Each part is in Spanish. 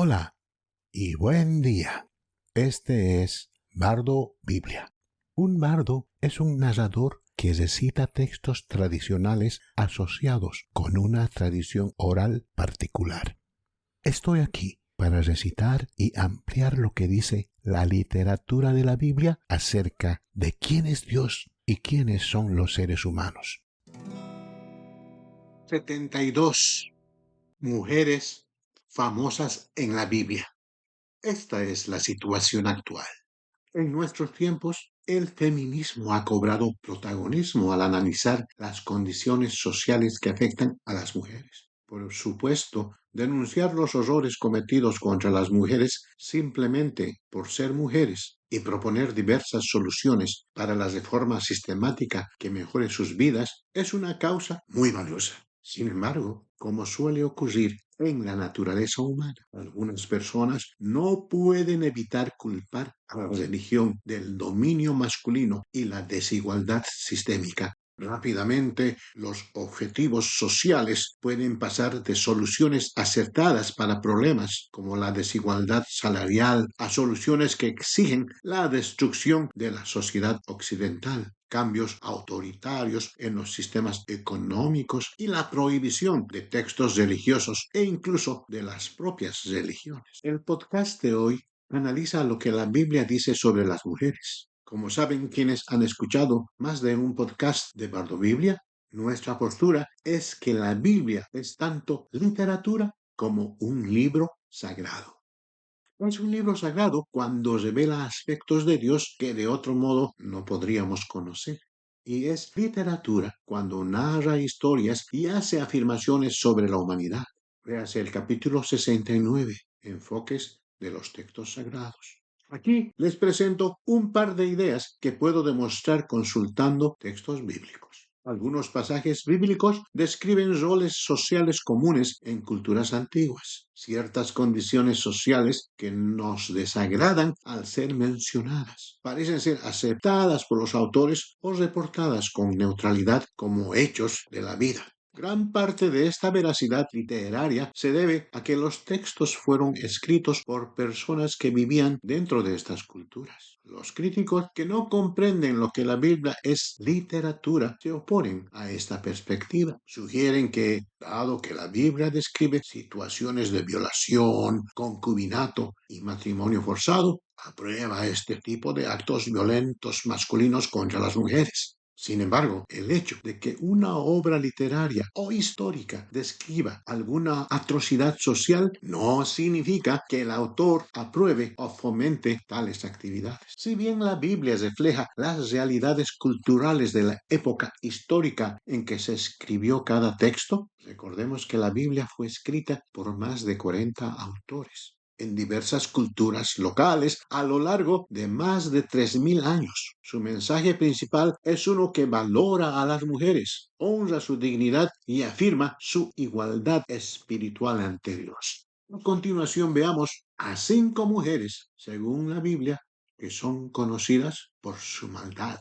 Hola y buen día. Este es Bardo Biblia. Un bardo es un narrador que recita textos tradicionales asociados con una tradición oral particular. Estoy aquí para recitar y ampliar lo que dice la literatura de la Biblia acerca de quién es Dios y quiénes son los seres humanos. 72 mujeres famosas en la Biblia. Esta es la situación actual. En nuestros tiempos, el feminismo ha cobrado protagonismo al analizar las condiciones sociales que afectan a las mujeres. Por supuesto, denunciar los horrores cometidos contra las mujeres simplemente por ser mujeres y proponer diversas soluciones para la reforma sistemática que mejore sus vidas es una causa muy valiosa. Sin embargo, como suele ocurrir en la naturaleza humana, algunas personas no pueden evitar culpar a la religión del dominio masculino y la desigualdad sistémica. Rápidamente, los objetivos sociales pueden pasar de soluciones acertadas para problemas como la desigualdad salarial a soluciones que exigen la destrucción de la sociedad occidental, cambios autoritarios en los sistemas económicos y la prohibición de textos religiosos e incluso de las propias religiones. El podcast de hoy analiza lo que la Biblia dice sobre las mujeres. Como saben quienes han escuchado más de un podcast de Bardo Biblia, nuestra postura es que la Biblia es tanto literatura como un libro sagrado. Es un libro sagrado cuando revela aspectos de Dios que de otro modo no podríamos conocer. Y es literatura cuando narra historias y hace afirmaciones sobre la humanidad. Véase el capítulo 69, Enfoques de los textos sagrados. Aquí les presento un par de ideas que puedo demostrar consultando textos bíblicos. Algunos pasajes bíblicos describen roles sociales comunes en culturas antiguas, ciertas condiciones sociales que nos desagradan al ser mencionadas. Parecen ser aceptadas por los autores o reportadas con neutralidad como hechos de la vida. Gran parte de esta veracidad literaria se debe a que los textos fueron escritos por personas que vivían dentro de estas culturas. Los críticos que no comprenden lo que la Biblia es literatura se oponen a esta perspectiva. Sugieren que, dado que la Biblia describe situaciones de violación, concubinato y matrimonio forzado, aprueba este tipo de actos violentos masculinos contra las mujeres. Sin embargo, el hecho de que una obra literaria o histórica describa alguna atrocidad social no significa que el autor apruebe o fomente tales actividades. Si bien la Biblia refleja las realidades culturales de la época histórica en que se escribió cada texto, recordemos que la Biblia fue escrita por más de 40 autores en diversas culturas locales a lo largo de más de 3000 años. Su mensaje principal es uno que valora a las mujeres, honra su dignidad y afirma su igualdad espiritual ante Dios. A continuación veamos a 5 mujeres, según la Biblia, que son conocidas por su maldad.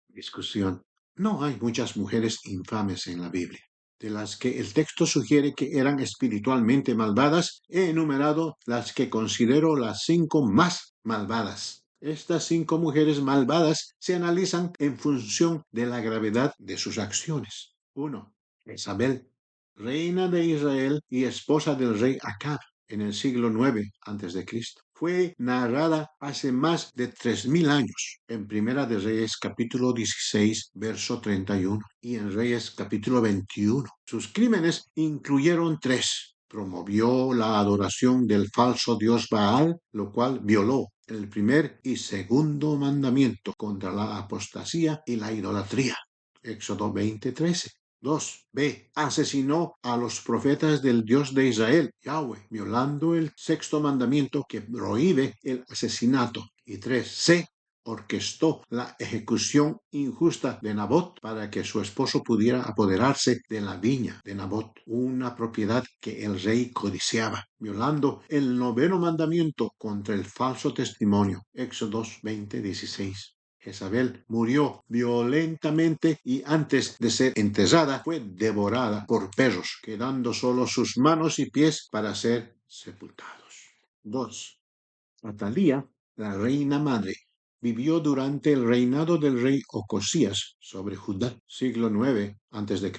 Discusión. No hay muchas mujeres infames en la Biblia. De las que el texto sugiere que eran espiritualmente malvadas, he enumerado las que considero las 5 más malvadas. Estas 5 mujeres malvadas se analizan en función de la gravedad de sus acciones. 1. Jezabel, reina de Israel y esposa del rey Acab en el siglo 9 a.C. Fue narrada hace más de 3000 años en Primera de Reyes capítulo 16 verso 31 y en Reyes capítulo 21. Sus crímenes incluyeron 3. Promovió la adoración del falso dios Baal, lo cual violó el primer y segundo mandamiento contra la apostasía y la idolatría. Éxodo 20:13. 2. B. Asesinó a los profetas del Dios de Israel, Yahweh, violando el sexto mandamiento que prohíbe el asesinato. Y 3. C. Orquestó la ejecución injusta de Nabot para que su esposo pudiera apoderarse de la viña de Nabot, una propiedad que el rey codiciaba, violando el noveno mandamiento contra el falso testimonio. Éxodo 20:16. Jezabel murió violentamente y antes de ser enterrada fue devorada por perros, quedando solo sus manos y pies para ser sepultados. 2. Atalía, la reina madre, vivió durante el reinado del rey Ocosías sobre Judá, siglo IX a.C.,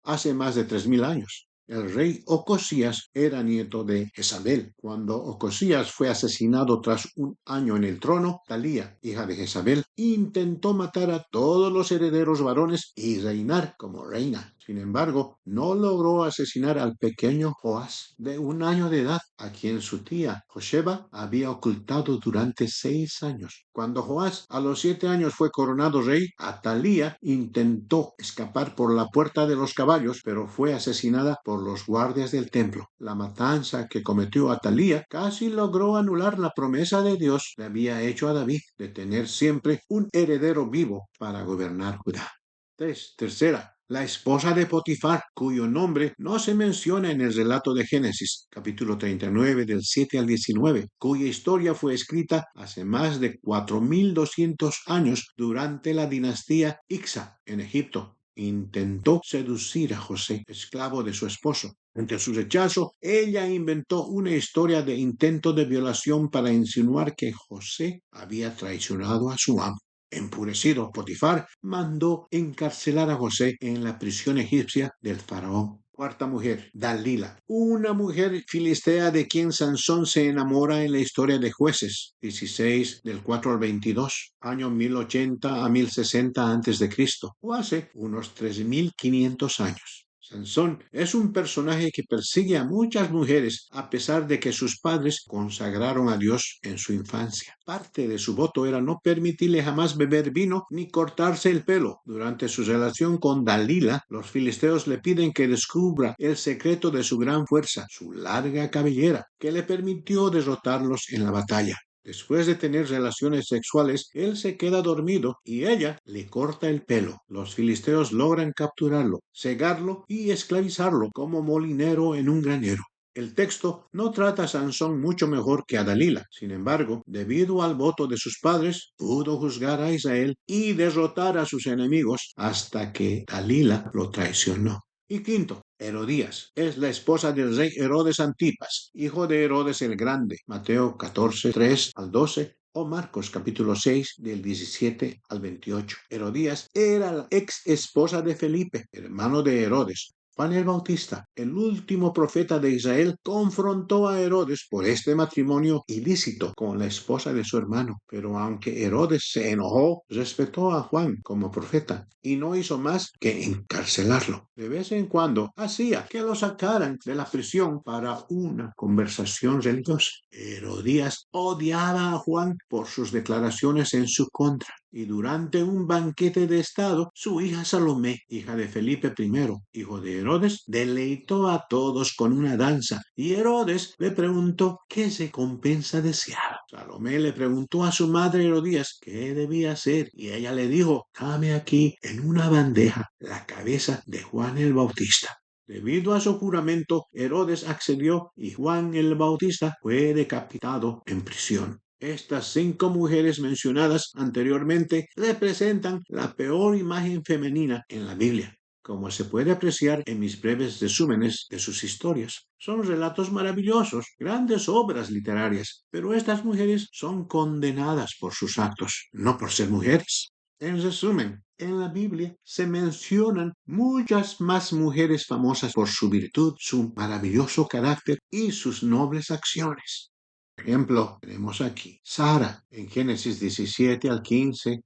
hace más de 3000 años. El rey Ocosías era nieto de Jezabel. Cuando Ocosías fue asesinado tras un año en el trono, Atalía, hija de Jezabel, intentó matar a todos los herederos varones y reinar como reina. Sin embargo, no logró asesinar al pequeño Joás, de 1 año de edad, a quien su tía Josheba había ocultado durante 6 años. Cuando Joás a los 7 años fue coronado rey, Atalía intentó escapar por la puerta de los caballos, pero fue asesinada por los guardias del templo. La matanza que cometió Atalía casi logró anular la promesa de Dios le había hecho a David de tener siempre un heredero vivo para gobernar Judá. Tercera, la esposa de Potifar, cuyo nombre no se menciona en el relato de Génesis, capítulo 39, del 7 al 19, cuya historia fue escrita hace más de 4200 años durante la dinastía Ixa en Egipto. Intentó seducir a José, esclavo de su esposo. Ante su rechazo, ella inventó una historia de intento de violación para insinuar que José había traicionado a su amo. Enfurecido, Potifar mandó encarcelar a José en la prisión egipcia del faraón. Cuarta mujer, Dalila, una mujer filistea de quien Sansón se enamora en la historia de Jueces 16 del 4 al 22, año 1080 a 1060 a.C., o hace unos 3500 años. Sansón es un personaje que persigue a muchas mujeres a pesar de que sus padres consagraron a Dios en su infancia. Parte de su voto era no permitirle jamás beber vino ni cortarse el pelo. Durante su relación con Dalila, los filisteos le piden que descubra el secreto de su gran fuerza, su larga cabellera, que le permitió derrotarlos en la batalla. Después de tener relaciones sexuales, él se queda dormido y ella le corta el pelo. Los filisteos logran capturarlo, cegarlo y esclavizarlo como molinero en un granero. El texto no trata a Sansón mucho mejor que a Dalila. Sin embargo, debido al voto de sus padres, pudo juzgar a Israel y derrotar a sus enemigos hasta que Dalila lo traicionó. Y quinto, Herodías es la esposa del rey Herodes Antipas, hijo de Herodes el Grande, Mateo 14, 3 al 12, o Marcos capítulo 6 del 17 al 28. Herodías era la ex esposa de Felipe, hermano de Herodes. Juan el Bautista, el último profeta de Israel, confrontó a Herodes por este matrimonio ilícito con la esposa de su hermano. Pero aunque Herodes se enojó, respetó a Juan como profeta y no hizo más que encarcelarlo. De vez en cuando hacía que lo sacaran de la prisión para una conversación religiosa. Herodías odiaba a Juan por sus declaraciones en su contra. Y durante un banquete de estado, su hija Salomé, hija de Felipe I, hijo de Herodes, deleitó a todos con una danza, y Herodes le preguntó qué recompensa deseaba. Salomé le preguntó a su madre Herodías qué debía hacer, y ella le dijo: dame aquí en una bandeja la cabeza de Juan el Bautista. Debido a su juramento, Herodes accedió y Juan el Bautista fue decapitado en prisión. Estas 5 mujeres mencionadas anteriormente representan la peor imagen femenina en la Biblia, como se puede apreciar en mis breves resúmenes de sus historias. Son relatos maravillosos, grandes obras literarias, pero estas mujeres son condenadas por sus actos, no por ser mujeres. En resumen, en la Biblia se mencionan muchas más mujeres famosas por su virtud, su maravilloso carácter y sus nobles acciones. Por ejemplo, tenemos aquí Sara en Génesis 17 al 15,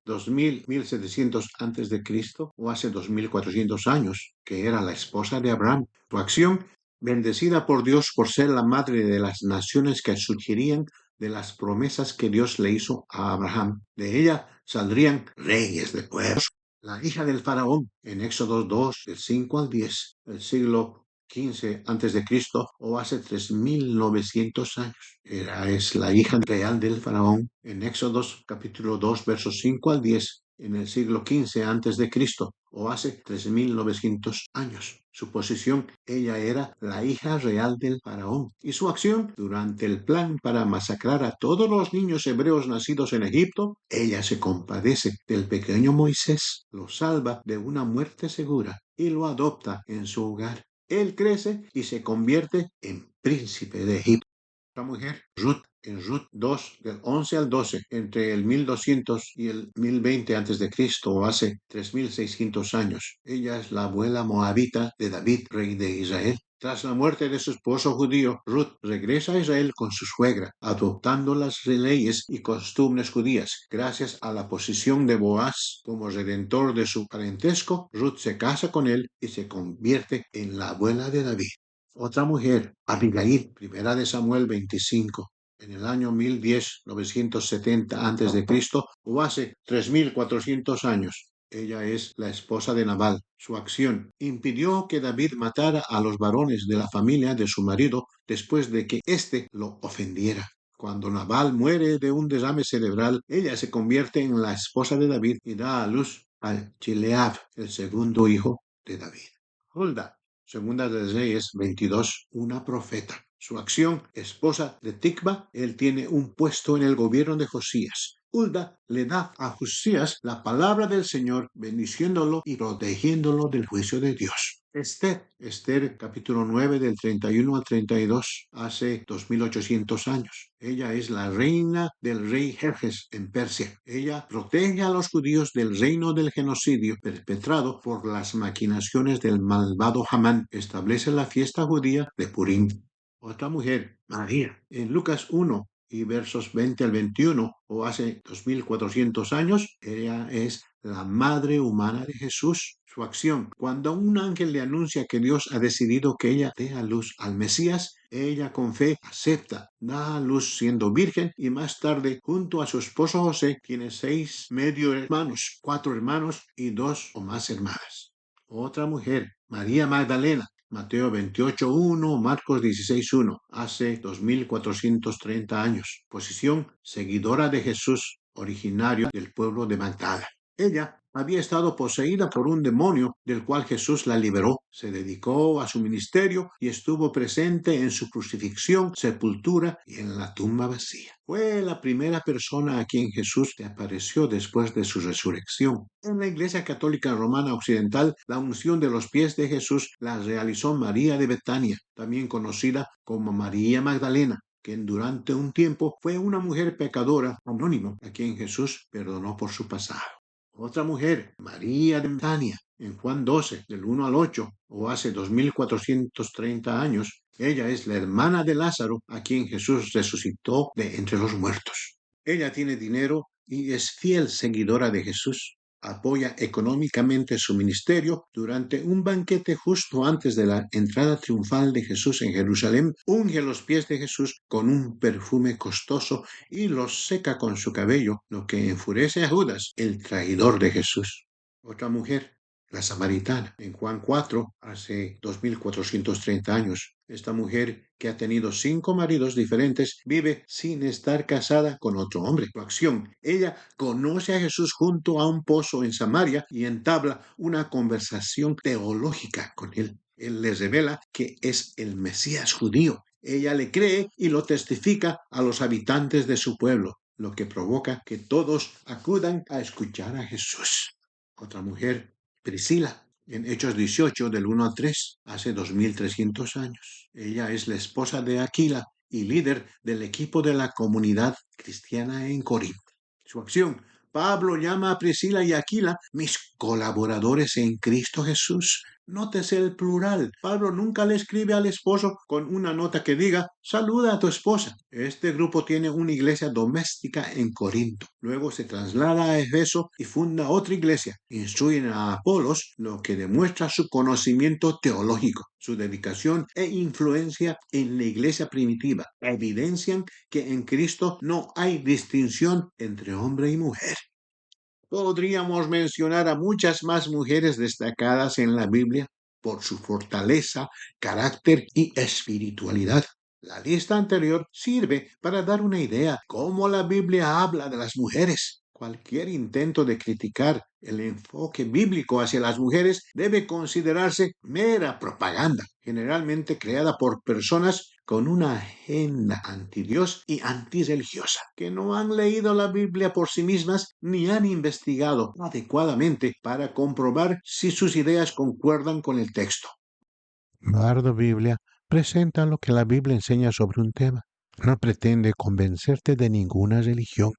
1700 antes de Cristo o hace 2400 años, que era la esposa de Abraham. Su acción, bendecida por Dios por ser la madre de las naciones que surgirían de las promesas que Dios le hizo a Abraham. De ella saldrían reyes de pueblos. La hija del faraón en Éxodo 2, del 5 al 10, el siglo 15 antes de Cristo o hace 3900 años. Es la hija real del faraón en Éxodos capítulo 2 versos 5 al 10 en el siglo 15 antes de Cristo o hace 3900 años. Su posición, ella era la hija real del faraón, y su acción durante el plan para masacrar a todos los niños hebreos nacidos en Egipto, ella se compadece del pequeño Moisés, lo salva de una muerte segura y lo adopta en su hogar. Él crece y se convierte en príncipe de Egipto. Otra mujer, Ruth, en Ruth 2, del 11 al 12, entre el 1200 y el 1020 antes de Cristo, o hace 3600 años. Ella es la abuela moabita de David, rey de Israel. Tras la muerte de su esposo judío, Ruth regresa a Israel con su suegra, adoptando las leyes y costumbres judías. Gracias a la posición de Boaz como redentor de su parentesco, Ruth se casa con él y se convierte en la abuela de David. Otra mujer, Abigail, primera de Samuel 25, en el año 970 antes de Cristo, o hace 3400 años. Ella es la esposa de Nabal. Su acción impidió que David matara a los varones de la familia de su marido después de que éste lo ofendiera. Cuando Nabal muere de un derrame cerebral, ella se convierte en la esposa de David y da a luz a Chileab, el segundo hijo de David. Hulda, Segunda de Reyes 22, una profeta. Su acción, esposa de Tikva, él tiene un puesto en el gobierno de Josías. Hulda le da a Josías la palabra del Señor, bendiciéndolo y protegiéndolo del juicio de Dios. Esther capítulo 9 del 31 al 32, hace 2800 años. Ella es la reina del rey Jerjes en Persia. Ella protege a los judíos del reino del genocidio perpetrado por las maquinaciones del malvado Hamán. Establece la fiesta judía de Purim. Otra mujer, María, en Lucas 1 y versos 20 al 21, o hace 2400 años, ella es la madre humana de Jesús. Su acción, cuando un ángel le anuncia que Dios ha decidido que ella dé a luz al Mesías, ella con fe acepta, da a luz siendo virgen y más tarde, junto a su esposo José, tiene 6 medio hermanos, 4 hermanos y 2 o más hermanas. Otra mujer, María Magdalena, Mateo 28.1, Marcos 16.1, hace 2430 años. Posición, seguidora de Jesús, originario del pueblo de Magdala. Ella había estado poseída por un demonio del cual Jesús la liberó. Se dedicó a su ministerio y estuvo presente en su crucifixión, sepultura y en la tumba vacía. Fue la primera persona a quien Jesús se apareció después de su resurrección. En la Iglesia Católica Romana Occidental, la unción de los pies de Jesús la realizó María de Betania, también conocida como María Magdalena, quien durante un tiempo fue una mujer pecadora anónima a quien Jesús perdonó por su pasado. Otra mujer, María de Betania, en Juan 12, del 1 al 8, o hace 2430 años, ella es la hermana de Lázaro, a quien Jesús resucitó de entre los muertos. Ella tiene dinero y es fiel seguidora de Jesús. Apoya económicamente su ministerio. Durante un banquete justo antes de la entrada triunfal de Jesús en Jerusalén, unge los pies de Jesús con un perfume costoso y los seca con su cabello, lo que enfurece a Judas, el traidor de Jesús. Otra mujer, la samaritana, en Juan 4, hace 2430 años. Esta mujer, que ha tenido 5 maridos diferentes, vive sin estar casada con otro hombre. Su acción, ella conoce a Jesús junto a un pozo en Samaria y entabla una conversación teológica con él. Él le revela que es el Mesías judío. Ella le cree y lo testifica a los habitantes de su pueblo, lo que provoca que todos acudan a escuchar a Jesús. Otra mujer, Priscila, en Hechos 18, del 1 al 3, hace 2300 años. Ella es la esposa de Aquila y líder del equipo de la comunidad cristiana en Corinto. Su acción, Pablo llama a Priscila y Aquila mis colaboradores en Cristo Jesús. Nótese el plural. Pablo nunca le escribe al esposo con una nota que diga, saluda a tu esposa. Este grupo tiene una iglesia doméstica en Corinto. Luego se traslada a Efeso y funda otra iglesia. Instruyen a Apolos, lo que demuestra su conocimiento teológico. Su dedicación e influencia en la iglesia primitiva evidencian que en Cristo no hay distinción entre hombre y mujer. Podríamos mencionar a muchas más mujeres destacadas en la Biblia por su fortaleza, carácter y espiritualidad. La lista anterior sirve para dar una idea de cómo la Biblia habla de las mujeres. Cualquier intento de criticar el enfoque bíblico hacia las mujeres debe considerarse mera propaganda, generalmente creada por personas con una agenda antidios y antirreligiosa, que no han leído la Biblia por sí mismas ni han investigado adecuadamente para comprobar si sus ideas concuerdan con el texto. Bardo Biblia presenta lo que la Biblia enseña sobre un tema. no pretende convencerte de ninguna religión.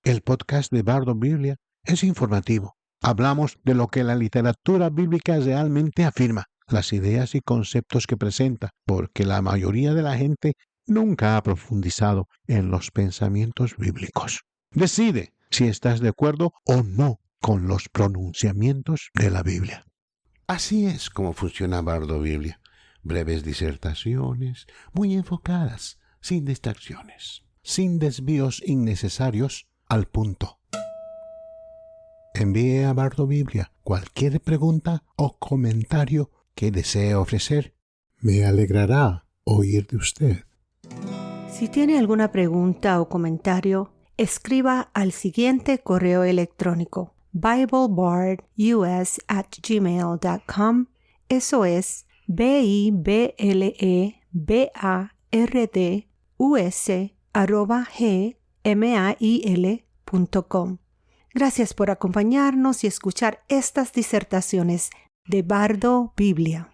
El podcast de Bardo Biblia es informativo. Hablamos de lo que la literatura bíblica realmente afirma, las ideas y conceptos que presenta, porque la mayoría de la gente nunca ha profundizado en los pensamientos bíblicos. Decide si estás de acuerdo o no con los pronunciamientos de la Biblia. Así es como funciona Bardo Biblia. Breves disertaciones, muy enfocadas, sin distracciones, sin desvíos innecesarios, al punto. Envíe a Bardo Biblia cualquier pregunta o comentario que desee ofrecer. Me alegrará oír de usted. Si tiene alguna pregunta o comentario, escriba al siguiente correo electrónico: BibleBardUS@gmail.com. Eso es BibleBardus@gmail.com. Gracias por acompañarnos y escuchar estas disertaciones de Bardo Biblia.